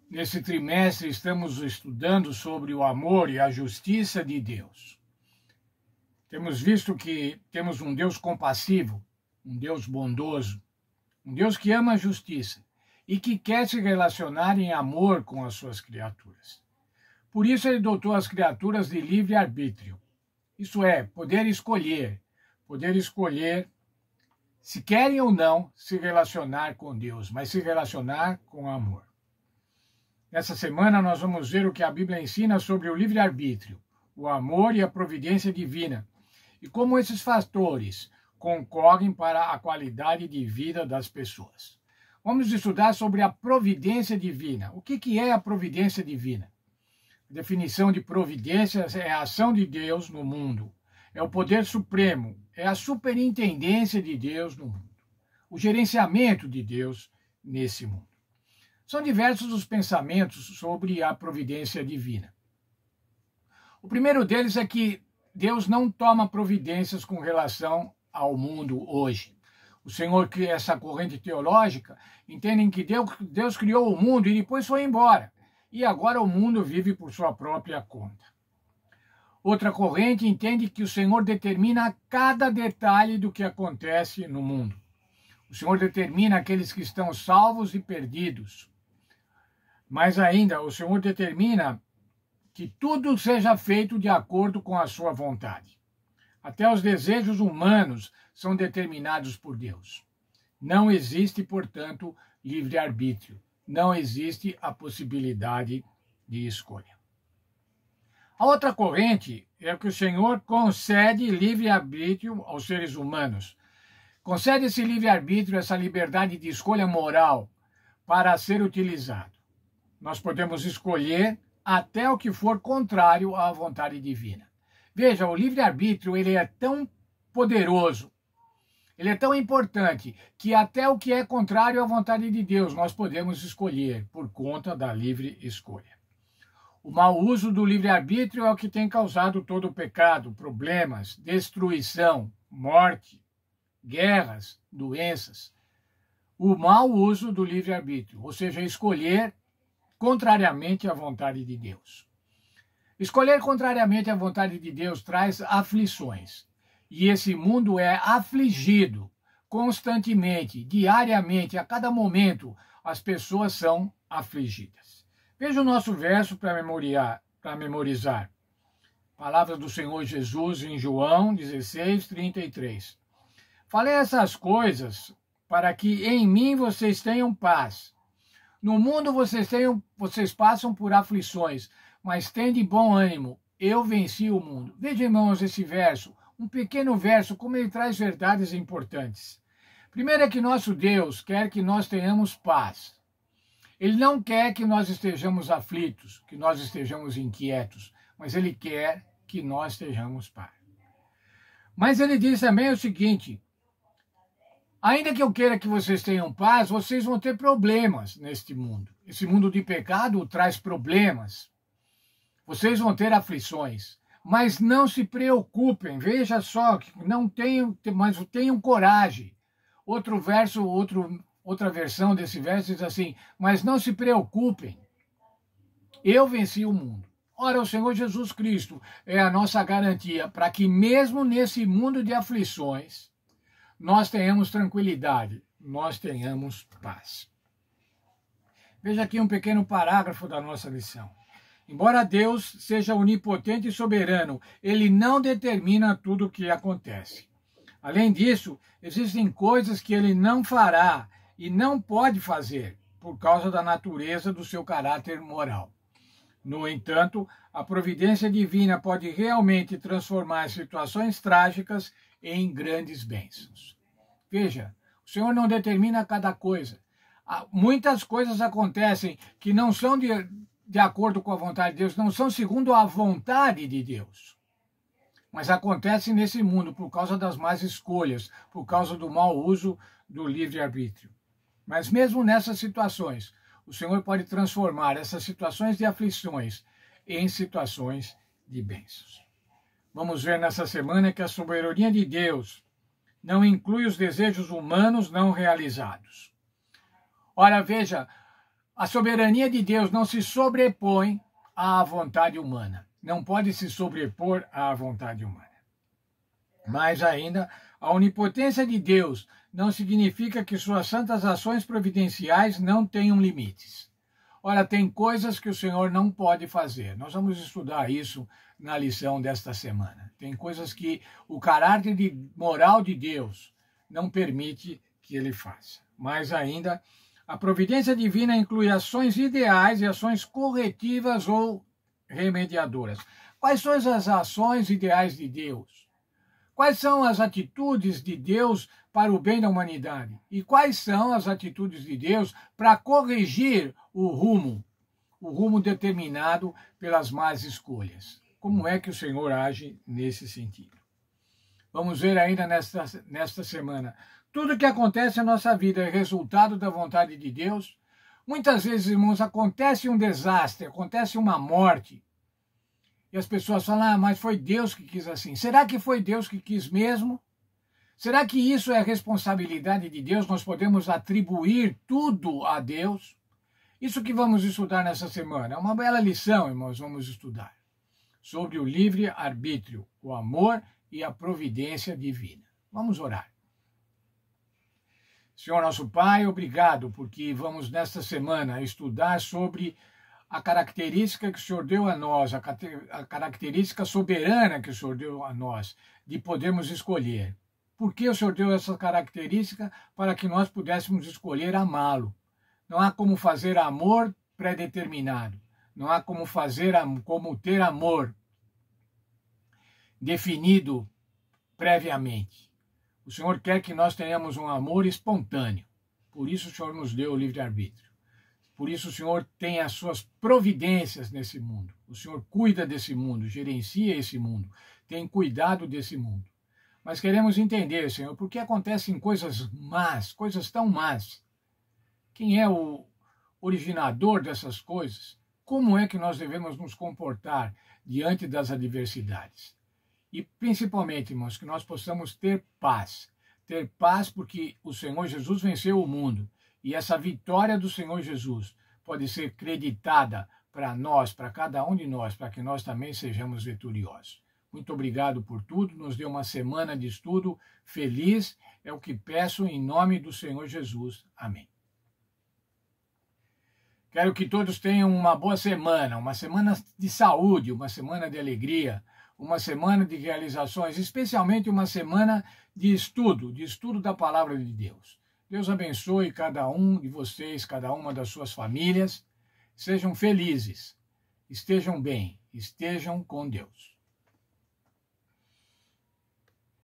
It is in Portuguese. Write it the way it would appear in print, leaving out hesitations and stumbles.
Nesse trimestre estamos estudando sobre o amor e a justiça de Deus. Temos visto que temos um Deus compassivo, um Deus bondoso, um Deus que ama a justiça e que quer se relacionar em amor com as suas criaturas. Por isso ele dotou as criaturas de livre-arbítrio. Isso é, poder escolher se querem ou não se relacionar com Deus, mas se relacionar com amor. Nessa semana nós vamos ver o que a Bíblia ensina sobre o livre-arbítrio, o amor e a providência divina, e como esses fatores concorrem para a qualidade de vida das pessoas. Vamos estudar sobre a providência divina. O que é a providência divina? A definição de providência é a ação de Deus no mundo, é o poder supremo, é a superintendência de Deus no mundo, o gerenciamento de Deus nesse mundo. São diversos os pensamentos sobre a providência divina. O primeiro deles é que Deus não toma providências com relação ao mundo hoje. O Senhor, que essa corrente teológica, entendem que Deus criou o mundo e depois foi embora. E agora o mundo vive por sua própria conta. Outra corrente entende que o Senhor determina cada detalhe do que acontece no mundo. O Senhor determina aqueles que estão salvos e perdidos. Mas ainda, o Senhor determina que tudo seja feito de acordo com a sua vontade. Até os desejos humanos são determinados por Deus. Não existe, portanto, livre-arbítrio. Não existe a possibilidade de escolha. A outra corrente é que o Senhor concede livre-arbítrio aos seres humanos. Concede esse livre-arbítrio, essa liberdade de escolha moral para ser utilizado. Nós podemos escolher até o que for contrário à vontade divina. Veja, o livre-arbítrio ele é tão poderoso, ele é tão importante, que até o que é contrário à vontade de Deus nós podemos escolher por conta da livre escolha. O mau uso do livre-arbítrio é o que tem causado todo o pecado, problemas, destruição, morte, guerras, doenças. O mau uso do livre-arbítrio, ou seja, escolher contrariamente à vontade de Deus. Escolher contrariamente à vontade de Deus traz aflições. E esse mundo é afligido constantemente, diariamente, a cada momento, as pessoas são afligidas. Veja o nosso verso para memorizar. Palavras do Senhor Jesus em João 16:33. Falei essas coisas para que em mim vocês tenham paz. No mundo vocês passam por aflições, mas tende bom ânimo. Eu venci o mundo. Veja, irmãos, esse verso, um pequeno verso, como ele traz verdades importantes. Primeiro é que nosso Deus quer que nós tenhamos paz. Ele não quer que nós estejamos aflitos, que nós estejamos inquietos, mas ele quer que nós tenhamos paz. Mas ele diz também o seguinte: ainda que eu queira que vocês tenham paz, vocês vão ter problemas neste mundo. Esse mundo de pecado traz problemas. Vocês vão ter aflições. Mas não se preocupem. Veja só, mas tenham coragem. Outra versão desse verso diz assim: mas não se preocupem. Eu venci o mundo. Ora, o Senhor Jesus Cristo é a nossa garantia para que mesmo nesse mundo de aflições, nós tenhamos tranquilidade, nós tenhamos paz. Veja aqui um pequeno parágrafo da nossa lição. Embora Deus seja onipotente e soberano, ele não determina tudo o que acontece. Além disso, existem coisas que ele não fará e não pode fazer por causa da natureza do seu caráter moral. No entanto, a providência divina pode realmente transformar situações trágicas em grandes bênçãos. Veja, o Senhor não determina cada coisa. Muitas coisas acontecem que não são de acordo com a vontade de Deus, não são segundo a vontade de Deus. Mas acontecem nesse mundo por causa das más escolhas, por causa do mau uso do livre-arbítrio. Mas mesmo nessas situações, o Senhor pode transformar essas situações de aflições em situações de bênçãos. Vamos ver nessa semana que a soberania de Deus não inclui os desejos humanos não realizados. Ora, veja, A soberania de Deus não se sobrepõe à vontade humana. Não pode se sobrepor à vontade humana. Mais ainda, a onipotência de Deus não significa que suas santas ações providenciais não tenham limites. Ora, tem coisas que o Senhor não pode fazer. Nós vamos estudar isso na lição desta semana. Tem coisas que o caráter moral de Deus não permite que ele faça. Mais ainda, a providência divina inclui ações ideais e ações corretivas ou remediadoras. Quais são as ações ideais de Deus? Quais são as atitudes de Deus para o bem da humanidade? E quais são as atitudes de Deus para corrigir o rumo determinado pelas más escolhas? Como é que o Senhor age nesse sentido? Vamos ver ainda nesta semana. Tudo que acontece na nossa vida é resultado da vontade de Deus. Muitas vezes, irmãos, acontece um desastre, acontece uma morte. E as pessoas falam, mas foi Deus que quis assim. Será que foi Deus que quis mesmo? Será que isso é responsabilidade de Deus? Nós podemos atribuir tudo a Deus? Isso que vamos estudar nessa semana. É uma bela lição, irmãos, vamos estudar. Sobre o livre-arbítrio, o amor e a providência divina. Vamos orar. Senhor nosso Pai, obrigado, porque vamos nesta semana estudar sobre a característica que o Senhor deu a nós, a característica soberana que o Senhor deu a nós, de podermos escolher. Por que o Senhor deu essa característica? Para que nós pudéssemos escolher amá-lo. Não há como fazer amor pré-determinado. Não há como ter amor definido previamente. O Senhor quer que nós tenhamos um amor espontâneo. Por isso o Senhor nos deu o livre-arbítrio. Por isso o Senhor tem as suas providências nesse mundo. O Senhor cuida desse mundo, gerencia esse mundo, tem cuidado desse mundo. Mas queremos entender, Senhor, por que acontecem coisas más, coisas tão más. Quem é o originador dessas coisas? Como é que nós devemos nos comportar diante das adversidades? E principalmente, irmãos, que nós possamos ter paz. Ter paz porque o Senhor Jesus venceu o mundo. E essa vitória do Senhor Jesus pode ser creditada para nós, para cada um de nós, para que nós também sejamos vitoriosos. Muito obrigado por tudo. Nos deu uma semana de estudo feliz. É o que peço em nome do Senhor Jesus. Amém. Quero que todos tenham uma boa semana de saúde, uma semana de alegria, uma semana de realizações, especialmente uma semana de estudo da palavra de Deus. Deus abençoe cada um de vocês, cada uma das suas famílias. Sejam felizes, estejam bem, estejam com Deus.